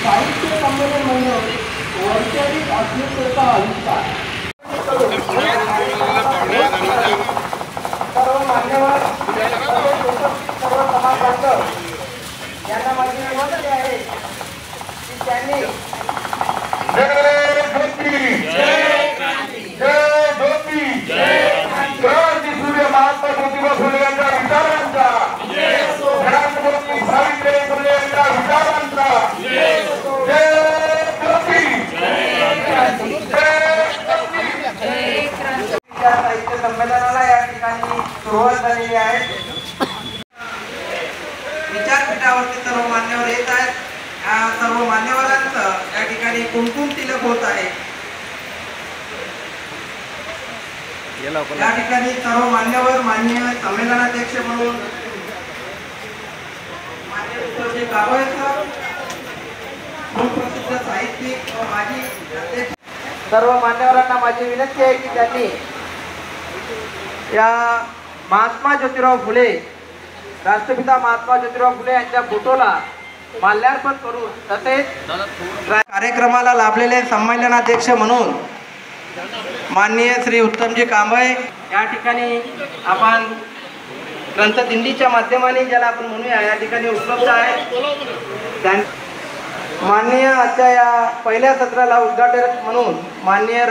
साहित्य संमेलन म्हणजे वैचारिक अस्मितेचा आविष्कार। सर्व मान्यवर सर्व समाजबांधव यांना माझी विनंती आहे की त्यांनी महात्मा ज्योतिबा फुले यांच्या विचारांचा सावित्रीबाई फुले यांच्या विचारांचा साहित्य संमेलनाला या ठिकाणी सुरुवात झालेली आहे। विचारपीठावरती सर्व मान्यवर येत आहेत। सर्व मान्यवरांचं या ठिकाणी कुमकुम तिलक होत आहे। या ठिकाणी सर्व मान्यवर माननीय संमेलनाध्यक्ष म्हणून मान्य कावळे सर, सुप्रसिद्ध साहित्यिक व माजी अध्यक्ष, सर्व मान्यवरांना माझी विनंती आहे की त्यांनी या महात्मा ज्योतिराव फुले, राष्ट्रपिता महात्मा ज्योतिराव फुले यांच्या फोटोला माल्यार्पण करून तसेच कार्यक्रमाला लाभलेले संमेलनाध्यक्ष म्हणून माननीय श्री उत्तमजी कांबळे या ठिकाणी आपण ग्रंथदिंडीच्या माध्यमाने ज्याला आपण म्हणूया या ठिकाणी उपलब्ध आहे। माननीय आजच्या या पहिल्या सत्राला उद्घाटक म्हणून माननीय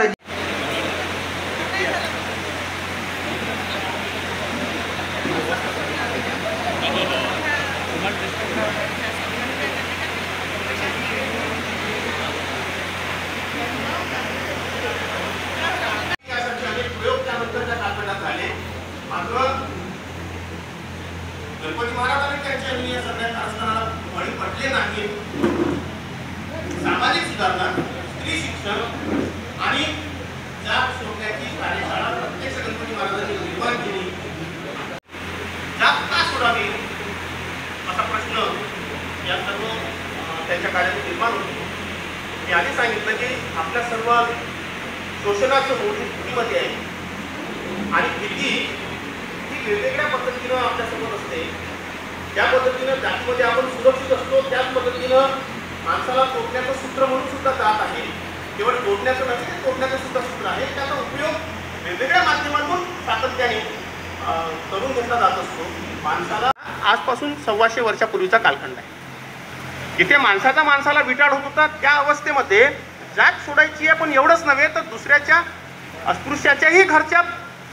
गणपती महाराजांनी त्यांच्या या सगळ्या कारस्थानाला बळी पडले नाही। सामाजिक सुधारणा, स्त्री शिक्षण आणि जात सोडण्याची कार्यशाळा प्रत्यक्ष गणपती महाराजांनी निर्माण केली। जात का सोडावी असा प्रश्न या सर्व त्यांच्या कार्यातून निर्माण होतो। मी आधी सांगितलं की आपल्या सर्व शोषणाचं मोठी स्थितीमध्ये आहे आणि भीती वेगवेगळ्या पद्धतीनं आपल्यासोबत असते। ज्या पद्धतीनं जातीमध्ये आपण सुरक्षित असतो त्याच पद्धतीनं माणसाला तोडण्याचं सूत्र म्हणून सुद्धा जात आहे। केवळ तोडण्याचं नव्हे, तोडण्याचं सुद्धा सूत्र आहे। त्याचा उपयोग वेगवेगळ्या माध्यमातून सातत्याने करून घेतला जात असतो। माणसाला आजपासून 125 वर्षापूर्वीचा कालखंड आहे जिथे माणसाला विटाळ होत होता। त्या अवस्थेमध्ये जात सोडायची आहे, पण एवढंच नव्हे तर दुसऱ्याच्या अस्पृश्याच्याही घरच्या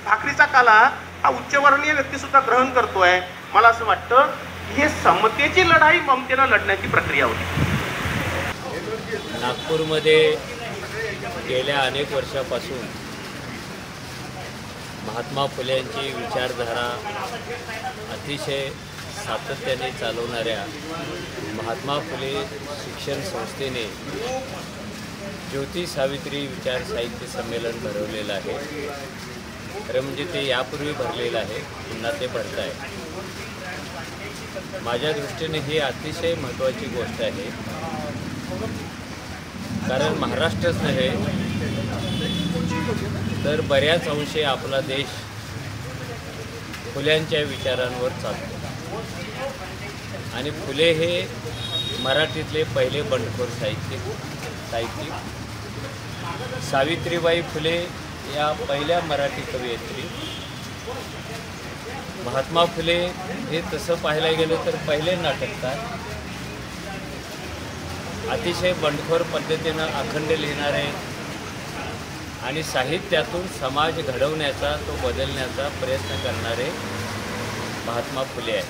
भाकरीचा काला हा उच्चवर्णीय व्यक्ती सुद्धा ग्रहण करतोय। मला असं वाटतं की हे समतेची लढाई ममतेनं लढण्याची प्रक्रिया होती। नागपूरमध्ये गेल्या अनेक वर्षापासून महात्मा फुले यांची विचारधारा अतिशय सातत्याने चालवणाऱ्या महात्मा फुले शिक्षण संस्थेने ज्योती सावित्री विचार साहित्य संमेलन भरवलेलं आहे। खरं म्हणजे ते यापूर्वी भरलेलं आहे, पुन्हा ते भरत आहे। माझ्या दृष्टीने ही अतिशय महत्त्वाची गोष्ट आहे, कारण महाराष्ट्रच नव्हे तर बऱ्याच अंशी आपला देश फुल्यांच्या विचारांवर चालतो आणि फुले हे मराठीतले पहिले बंडखोर साहित्यिक सावित्रीबाई फुले या पहिल्या मराठी कवयित्री, महात्मा फुले हे तसं पाहायला गेलं तर पहिले नाटककार, अतिशय बंडखोर पद्धतीनं अखंड लिहिणारे आणि साहित्यातून समाज घडवण्याचा, तो बदलण्याचा प्रयत्न करणारे महात्मा फुले आहे।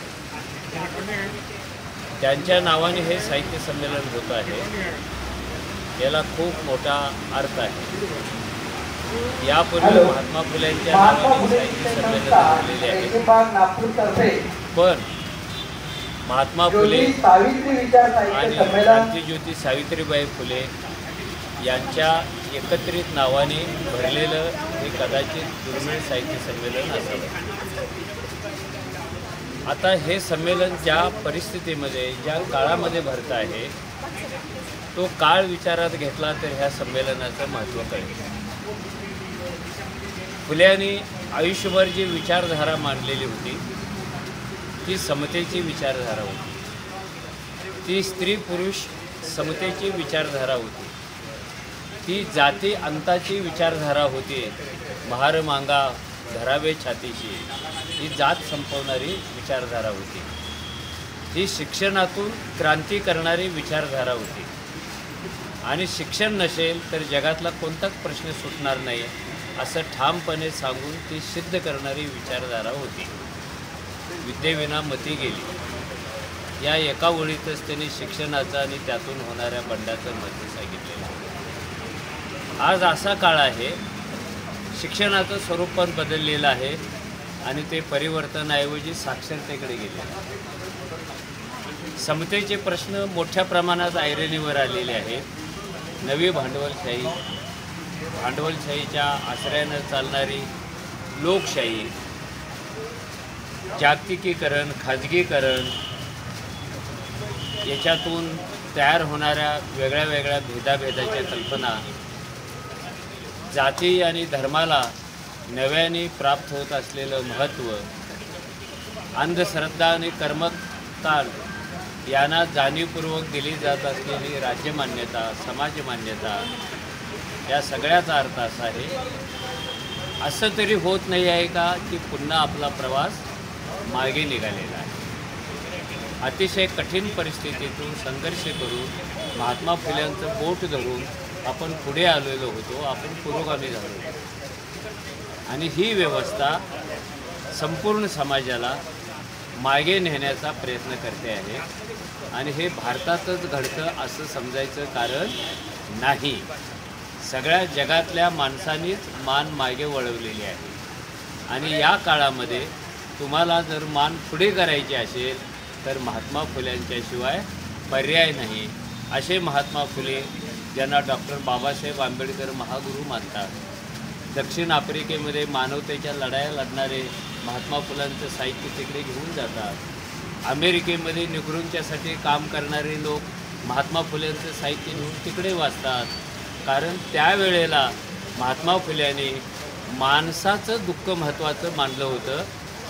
त्यांच्या नावाने हे साहित्य संमेलन होत आहे, याला खूप मोठा अर्थ आहे। यापूर्वी महात्मा फुलेंच्या नावाने साहित्य संमेलन झालेले आहे, पण महात्मा फुले आणि क्रांतिज्योती सावित्रीबाई फुले यांच्या एकत्रित नावाने भरलेलं हे कदाचित दुर्मिळ साहित्य संमेलन असावं। आता हे संमेलन ज्या परिस्थितीमध्ये, ज्या काळामध्ये भरत आहे, तो काळ विचारात घेतला तर ह्या संमेलनाचं महत्त्व कळेल। फुल्यांनी आयुष्यभर जी विचारधारा मांडलेली होती ती समतेची विचारधारा होती। ती स्त्री पुरुष समतेची विचारधारा होती, ती जाती अंताची विचारधारा होती. महार मांगा धरावे छातीशी, ही जात संपवणारी विचारधारा होती. ही शिक्षणातून क्रांती करणारी विचारधारा होती. आणि शिक्षण नसेल तर जगातला कोणताच प्रश्न सुटणार नाही असं ठामपणे सांगून ती सिद्ध करणारी विचारधारा होती. विद्येविना मती गेली या एका ओळीतच त्यांनी शिक्षणाचं आणि त्यातून होणाऱ्या बंडाचं महत्त्व सांगितलेलं आहे. आज असा काळ आहे, शिक्षणाचं स्वरूप पण बदललेलं आहे आणि ते परिवर्तनाऐवजी साक्षरतेकडे गेलेलं आहे. समतेचे प्रश्न मोठ्या प्रमाणात ऐरणीवर आलेले आहेत. नवी भांडवलशाहीच्या आश्रयानं चालणारी लोकशाही, जागतिकीकरण, खाजगीकरण, याच्यातून तयार होणाऱ्या वेगळ्या वेगळ्या भेदाभेदाच्या कल्पना, जाती आणि धर्माला नव्याने प्राप्त होत असलेलं महत्त्व, अंधश्रद्धा आणि कर्मकांड यांना जाणीवपूर्वक दिली जात असलेली राज्यमान्यता, समाजमान्यता, या सगळ्याचा अर्थ असा आहे, असं तरी होत नाही आहे का की पुन्हा आपला प्रवास मागे निघालेला आहे. अतिशय कठीण परिस्थितीतून संघर्ष करून महात्मा फुल्यांचं बोट धरून आपण पुढे आलेलो होतो, आपण पुरोगामी झालो होतो. आणि ही व्यवस्था संपूर्ण समाजाला मागे नेण्याचा प्रयत्न करते आहे. आणि हे भारतातच घडतं असं समजायचं कारण नाही. सगळ्या जगातल्या माणसांनीच मान मागे वळवलेली आहे. आणि या काळामध्ये तुम्हाला जर मान पुढे करायची असेल तर महात्मा फुल्यांच्याशिवाय पर्याय नाही. असे महात्मा फुले ज्यांना डॉक्टर बाबासाहेब आंबेडकर महागुरू मानतात. दक्षिण आफ्रिकेमध्ये मानवतेच्या लढाया लढणारे महात्मा फुलांचं साहित्य तिकडे घेऊन जातात. अमेरिकेमध्ये निगरूंच्यासाठी काम करणारे लोक महात्मा फुल्यांचं साहित्य घेऊन तिकडे वाचतात. कारण त्यावेळेला महात्मा फुल्यांनी माणसाचं दुःख महत्त्वाचं मानलं होतं.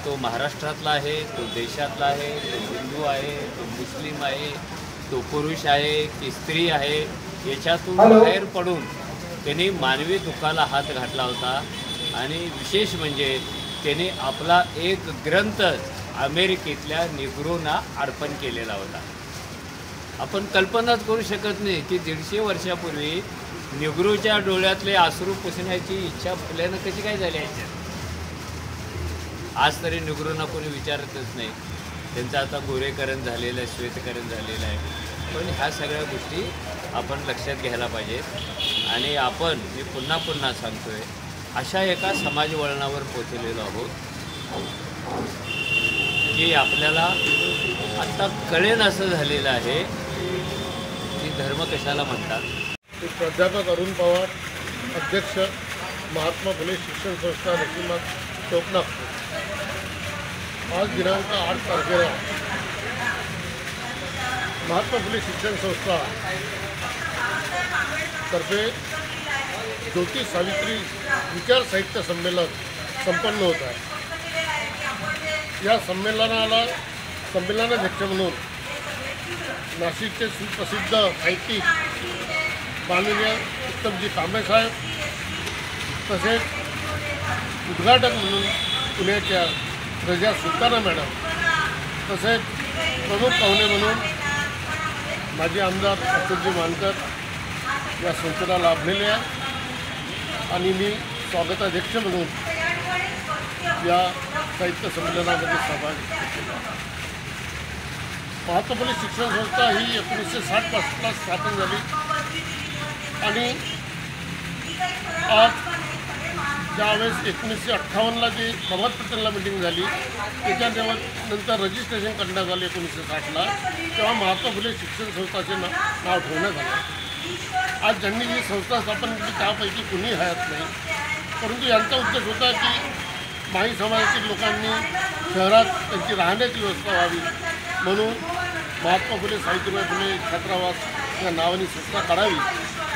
तो महाराष्ट्रातला आहे, तो देशातला आहे, तो हिंदू आहे, तो मुस्लिम आहे, तो पुरुष आहे की स्त्री आहे, याच्यातून बाहेर पडून त्यांनी मानवी दुःखाला हात घातला होता. आणि विशेष म्हणजे त्याने आपला एक ग्रंथच अमेरिकेतल्या निग्रोंना अर्पण केलेला होता. आपण कल्पनाच करू शकत नाही की 150 वर्षापूर्वी निग्रोच्या डोळ्यातले अश्रू पुसण्याची इच्छा फुल्यानं कशी काय झाली आहे. आज तरी निग्रोंना कोणी विचारतच नाही. त्यांचं आता गोरेकरण झालेलं आहे, श्वेतकरण झालेलं आहे. पण ह्या सगळ्या गोष्टी आपण लक्षात घ्यायला पाहिजेत. आणि आपण मी पुन्हा पुन्हा सांगतो आहे, अशा एका समाज वळणावर पोचलेलो आहोत की आपल्याला आत्ता कळेन असं झालेलं आहे की धर्म कशाला म्हणतात. प्राध्यापक अरुण पवार, अध्यक्ष महात्मा फुले शिक्षण संस्था नरसिंहनाथ चौक नागपूर. आज दिनांक 8 तारखेला महात्मा फुले शिक्षण संस्था तर्फे ज्योती सावित्री विचार साहित्य संमेलन संपन्न होत आहे. या संमेलनाध्यक्ष म्हणून नाशिकचे सुप्रसिद्ध साहित्यिक माननीय उत्तमजी कांबळे साहेब, तसेच उद्घाटक म्हणून पुण्याच्या रजा सुलताना मॅडम, तसेच प्रमुख पाहुणे म्हणून माजी आमदार अशोकजी मानकर या संस्थेला लाभलेले आहे. आणि मी स्वागताध्यक्ष म्हणून या साहित्य संमेलनामध्ये सहभागी केला. महात्मा फुले शिक्षण संस्था ही 1960 पासून स्थापन झाली आणि आज ज्यावेळेस 1958ला जी प्रभात पटेलला मिटिंग झाली त्याच्यानंतर रजिस्ट्रेशन करण्यात आलं 1960ला, तेव्हा महात्मा फुले शिक्षण संस्थाचे नाव ठेवण्यात आलं. आज ज्यांनी ही संस्था स्थापन केली त्यापैकी कुणी हयात नाही, परंतु यांचा उद्देश होता की माई समाजातील लोकांनी शहरात त्यांची राहण्याची व्यवस्था व्हावी म्हणून महात्मा फुले सावित्रीबाई फुले छात्रावास या नावाने संस्था काढावी.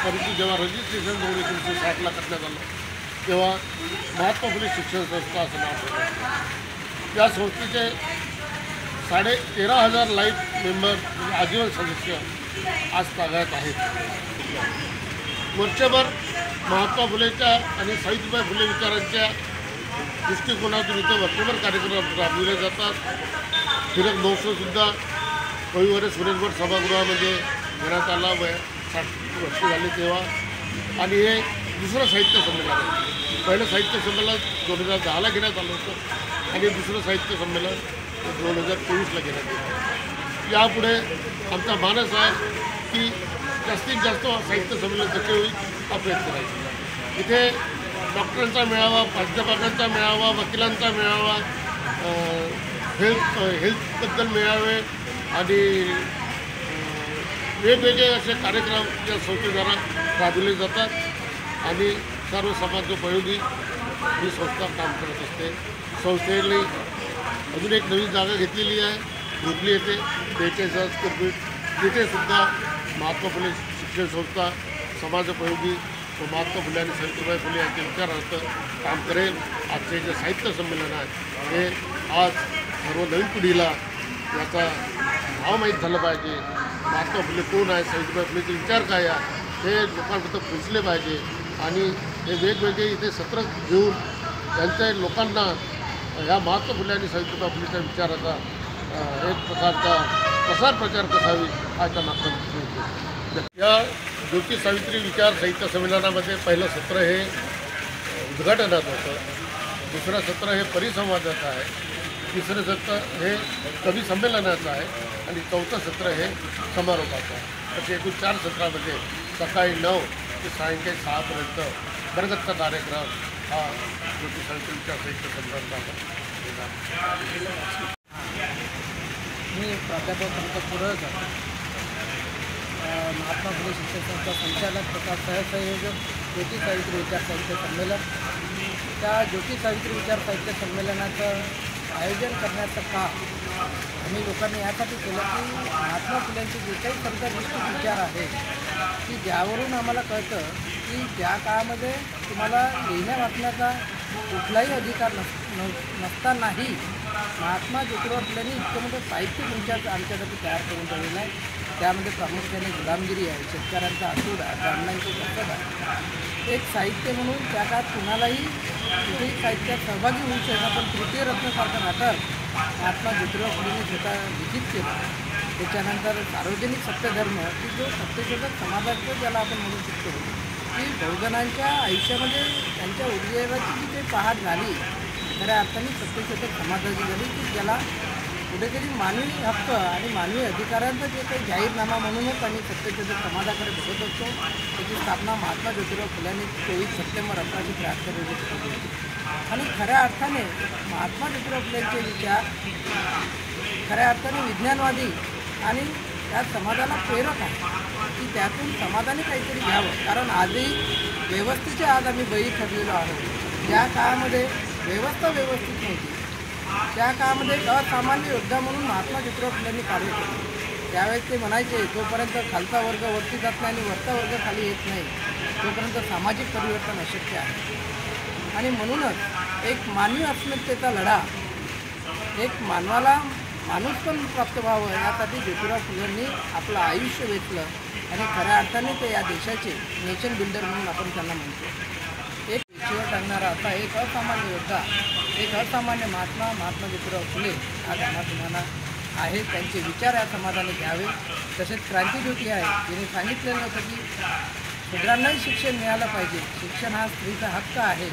परंतु जेव्हा रजिस्ट्रेशन 1960ला करण्यात आलं तेव्हा महात्मा फुले शिक्षण संस्था असं नाव ठेवलं. या संस्थेचे 13,500 लाईफ मेंबर म्हणजे आजीवन सदस्य आज ताब्यात आहेत. वर्षभर महात्मा फुलेच्या आणि सावित्रीबाई फुले विचारांच्या दृष्टिकोनातून इथं वर्षभर कार्यक्रम राबविले जातात. टिळक महोत्सवसुद्धा रविवारी सुरेश भट सभागृहामध्ये घेण्यात आला 60 वर्ष झाली तेव्हा. आणि हे दुसरं साहित्य संमेलन आहे. पहिलं साहित्य संमेलन 2010ला घेण्यात आलं होतं आणि दुसरं साहित्य संमेलन 2024ला घेण्यात आलं. यापुढे आमचा मानस आहे की जास्तीत जास्त साहित्य संमेलन कसे होईल हा प्रयत्न राहील. इथे डॉक्टरांचा मेळावा, प्राध्यापकांचा मेळावा, वकिलांचा मेळावा, हेल्थबद्दल मेळावे आणि वेगवेगळे असे कार्यक्रम या संस्थेद्वारा राबविले जातात आणि सर्व समाजोपयोगी ही संस्था काम करत असते. संस्थेने अजून एक नवीन जागा घेतलेली आहे हुबली येथे 43 स्क्वेअर फीट. तिथेसुद्धा महात्मा फुले शिक्षण संस्था समाजोपयोगी व महात्मा फुले आणि सावित्रीबाई फुले यांच्या विचारार्थ काम करेल. आजचे जे साहित्य संमेलन आहे हे आज सर्व नवीन पिढीला याचा भाव माहीत झालं पाहिजे. महात्मा फुले कोण आहे, सावित्रीबाई फुलेचे विचार काय आहे हे लोकांपर्यंत पोचले पाहिजे. आणि हे वेगवेगळे इथे सत्र घेऊन त्यांच्या लोकांना ह्या महात्मा फुले आणि सावित्रीबाई फुलेच्या विचाराचा एक प्रकारचा प्रचार कसा होईल याच्या माध्यमातून. या ज्योती सावित्री विचार साहित्य संमेलनामध्ये पहिलं सत्र हे उद्घाटनात होतं, दुसरं सत्र हे परिसंवादाचं आहे, तिसरं सत्र हे कवी संमेलनाचं आहे आणि चौथं सत्र हे समारोपाचं आहे. असे एकूण 4 सत्रामध्ये सकाळी 9 ते सायंकाळी 6पर्यंत बरगतचा कार्यक्रम हा ज्योती सावित्री विचार साहित्य संमेलनाचा घेणार. मी प्राध्यापक पंकज पुरळकर, महात्मा फुले शिक्षण संस्था संचालक तथा सहसंयोजक ज्योती सावित्री विचार साहित्य संमेलन. त्या ज्योती सावित्री विचार साहित्य संमेलनाचं आयोजन करण्याचं काम आम्ही लोकांनी यासाठी केलं की महात्मा फुलेंचे जे काही समजा निश्चित विचार आहे की ज्यावरून आम्हाला कळतं की ज्या काळामध्ये तुम्हाला लिहिण्या वाचण्याचा कुठलाही अधिकार नसतानाही महात्मा ज्योतिराव फुलेंनी इतकं मोठं साहित्य तुमच्या आमच्यासाठी तयार करून ठेवलेलं आहे. त्यामध्ये प्रामुख्याने गुलामगिरी आहे, शेतकऱ्यांचा आसूड आहे, ब्राह्मणांची पद्धत आहे. एक साहित्य म्हणून त्या काळात कुणालाही कुठेही साहित्यात सहभागी होऊ शकणार. पण तृतीय रत्नसारखं नाटक महात्मा ज्योतिराव फुलेंनी स्वतः लिखित केलं. त्याच्यानंतर सार्वजनिक सत्यधर्म की जो सत्यशोधक समाजाचं ज्याला आपण म्हणू शकतो की बहुजनांच्या आयुष्यामध्ये त्यांच्या उद्योगाची जी काही पहाट झाली खऱ्या अर्थाने सत्यशोधक समाजाची झाली की ज्याला कुठेतरी मानवी हक्क आणि मानवी अधिकारांचा जे काही जाहीरनामा म्हणूनच आम्ही सत्यशोधक समाजाकडे बघत असतो. त्याची स्थापना महात्मा ज्योतिराव फुलेंनी 24 सप्टेंबर 1873 रोजी केली होती. आणि खऱ्या अर्थाने महात्मा ज्योतिराव फुलेंचे विचार खऱ्या अर्थाने विज्ञानवादी आणि त्या समाजाला प्रेरक आहे की त्यातून समाजाने काहीतरी घ्यावं. कारण आजही व्यवस्थेचे आज आम्ही बळी ठरलेलो आहोत. ज्या काळामध्ये व्यवस्था व्यवस्थित नव्हती त्या काळामध्ये एक असामान्य योद्धा म्हणून महात्मा ज्योतिराव फुलेंनी कार्य केले. त्यावेळेस ते म्हणायचे जोपर्यंत खालचा वर्ग वरती जात नाही आणि वरचा वर्ग खाली येत नाही तोपर्यंत सामाजिक परिवर्तन अशक्य आहे. आणि म्हणूनच एक मानवी अस्मितेचा लढा, एक मानवाला माणूस पण प्राप्त व्हावं यासाठी ज्योतिराव फुलेंनी आपलं आयुष्य वेचलं. आणि खऱ्या अर्थाने ते या देशाचे नेशन बिल्डर म्हणून आपण त्यांना म्हणतो. एक विषयावर टाकणारा असा एक असामान्य योद्धा, एक असामान्य महात्मा ज्योतिराव फुले आज आम्हा तुम्हाला आहे. त्यांचे विचार या समाजाने घ्यावे. तसेच क्रांतीज्योती आहे तिने सांगितलेलं होतं की शूद्रांनाही शिक्षण मिळालं पाहिजे. शिक्षण हा स्त्रीचा हक्क आहे.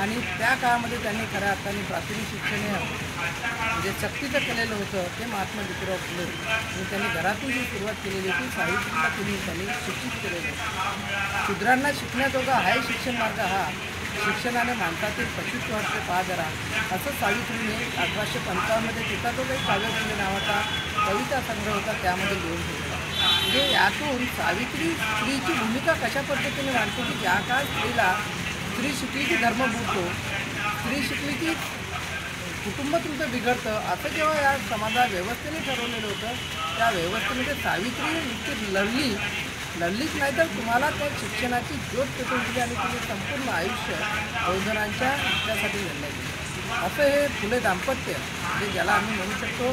आणि त्या काळामध्ये त्यांनी खऱ्या अर्थाने प्राथमिक शिक्षण म्हणजे सक्तीचं केलेलं होतं ते महात्मा ज्योतिराव फुले. आणि त्यांनी घरातून जी सुरुवात केलेली होती सावित्रीला त्यांनी शिक्षित केलेलं होतं. शूद्रांना शिकण्याजोगा हा शिक्षण मार्ग हा शिक्षणाने माणसातील पशुत्व वाटते पहा जरा असं सावित्रीने 1855मध्ये तिचा जो काही काव्यकुंज नावाचा कविता संग्रह होता त्यामध्ये लिहून ठेवला. म्हणजे यातून सावित्री स्त्रीची भूमिका कशा पद्धतीने मांडते की ज्या काळ स्त्रीला स्त्री शिकली की धर्म बुडतो, स्त्री शिकली की कुटुंब तुमचं बिघडतं असं जेव्हा या समाजा व्यवस्थेने ठरवलेलं होतं त्या व्यवस्थेमध्ये सावित्री नुकती लढलीच नाही तर तुम्हाला त्या शिक्षणाची ज्योत पेटवून दिली आणि तुम्ही संपूर्ण आयुष्य बहुजनांच्या हितासाठी लढलं. असं हे फुले दाम्पत्य म्हणजे ज्याला आम्ही म्हणू शकतो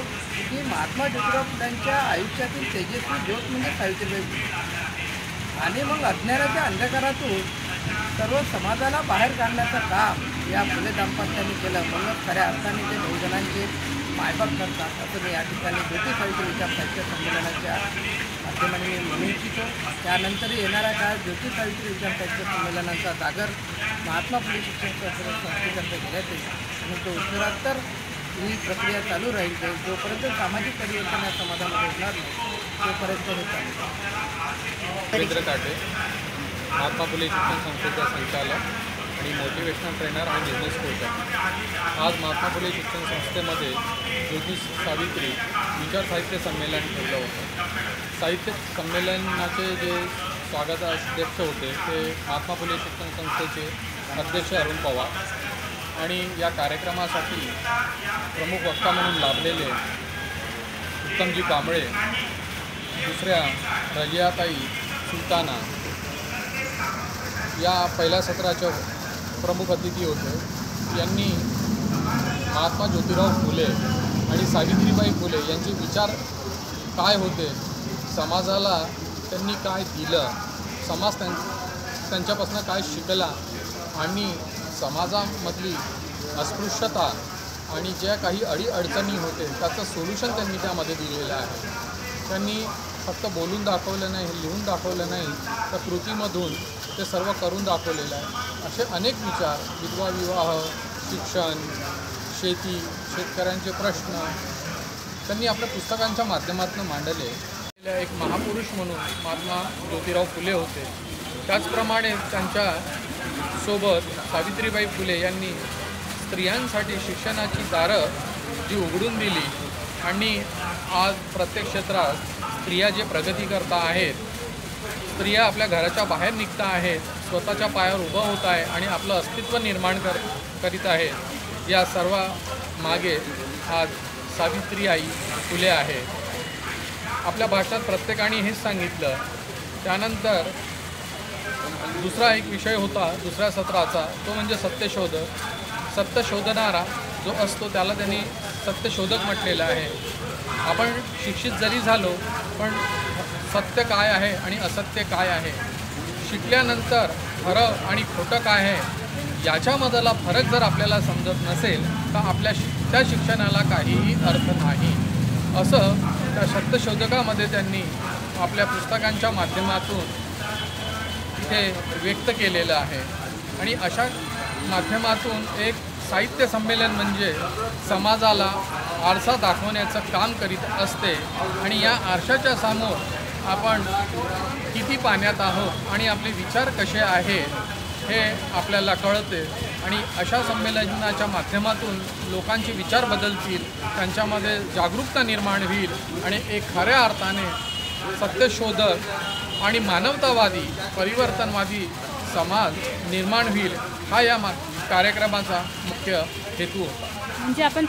की महात्मा ज्योतिराव फुल्यांच्या आयुष्यातील तेजस्वी ज्योत म्हणजे सावित्रीबाई फुले. आणि मग अज्ञानाच्या अंधकारातून सर्व समाजाला बाहेर काढण्याचं काम या फुले दाम्पत्याने केलं. म्हणून खऱ्या अर्थाने ते बहुजनांचे मायबाप करतात असं मी या ठिकाणी ज्योती सावित्री विचार साहित्य संमेलनाच्या माध्यमाने मी म्हणू इच्छितो. त्यानंतर येणाऱ्या काळात ज्योती सावित्री विचार साहित्य संमेलनाचा जागर महात्मा फुले शिक्षण संस्थेतर्फे घेण्यात येईल आणि तो उत्तरोत्तर ही प्रक्रिया चालू राहील. जोपर्यंत सामाजिक परिवर्तन या समाजामध्ये होणार नाही तोपर्यंत हे चालू राहील. रवींद्र काटे, महात्मा फुले शिक्षण संस्थेचा संचालक आणि मोटिवेशनल ट्रेनर आणि बिझनेस कोच आहे. आज महात्मा फुले शिक्षण संस्थेमध्ये ज्योती सावित्री विचार साहित्य संमेलन ठेवलं होतं. साहित्य संमेलनाचे जे स्वागताध्यक्ष होते ते महात्मा फुले शिक्षण संस्थेचे अध्यक्ष अरुण पवार आणि या कार्यक्रमासाठी प्रमुख वक्ता म्हणून लाभलेले उत्तमजी कांबळे, दुसऱ्या रजियाताई सुलताना या पहिल्या सत्राच्या प्रमुख अतिथी होते. यांनी महात्मा ज्योतिराव फुले आणि सावित्रीबाई फुले यांचे विचार काय होते, समाजाला त्यांनी काय दिलं, समाज त्यांच्यापासून काय शिकला आणि समाजामधली अस्पृश्यता आणि ज्या काही अडीअडचणी होते त्याचं सोल्युशन त्यांनी त्यामध्ये दिलेलं आहे. त्यांनी फक्त बोलून दाखवलं नाही, लिहून दाखवलं नाही, तर कृतीमधून ते सर्व करून दाखवलेलं आहे. असे अनेक विचार, विधवा विवाह, शिक्षण, शेती, शेतकऱ्यांचे प्रश्न त्यांनी आपल्या पुस्तकांच्या माध्यमातून मांडले. एक महापुरुष म्हणून महात्मा ज्योतिराव फुले होते. त्याचप्रमाणे त्यांच्या सोबत सावित्रीबाई फुले यांनी स्त्रियांसाठी शिक्षणाची दारं जी उघडून दिली आणि आज प्रत्येक क्षेत्रात स्त्रिया जे प्रगती करता आहेत, स्त्रिया आपल्या घराच्या बाहेर निघता आहेत, स्वतःच्या पायावर उभं होत आहे आणि आपलं अस्तित्व निर्माण करीत आहेत. या सर्व मागे आज सावित्री आई फुले आहे. आपल्या भाषणात प्रत्येकाने हेच सांगितलं. त्यानंतर दुसरा एक विषय होता दुसऱ्या सत्राचा, तो म्हणजे सत्यशोध. सत्य शोधणारा जो असतो त्याला त्यांनी सत्यशोधक म्हटलेलं आहे. आपण शिक्षित जरी झालो पण सत्य काय आहे आणि असत्य काय आहे, शिकल्यानंतर खरं आणि खोटं काय आहे याच्यामधला फरक जर आपल्याला समजत नसेल तर आपल्या त्या शिक्षणाला काहीही अर्थ नाही, असं त्या सत्यशोधकामध्ये त्यांनी आपल्या पुस्तकांच्या माध्यमातून ते व्यक्त केलेलं आहे. आणि अशा माध्यमातून एक साहित्य संमेलन म्हणजे समाजाला आरसा दाखवण्याचं काम करीत असते आणि या आरशाच्या समोर आपण किती पाण्यात आहोत आणि आपले विचार कसे आहेत हे आपल्याला कळते. आणि अशा संमेलनाच्या माध्यमातून लोकांचे विचार बदलतील, त्यांच्यामध्ये जागरूकता निर्माण होईल आणि एक खऱ्या अर्थाने सत्यशोधक आणि मानवतावादी परिवर्तनवादी समाज निर्माण होईल, हा या कार्यक्रमाचा मुख्य हेतू होता. म्हणजे आपण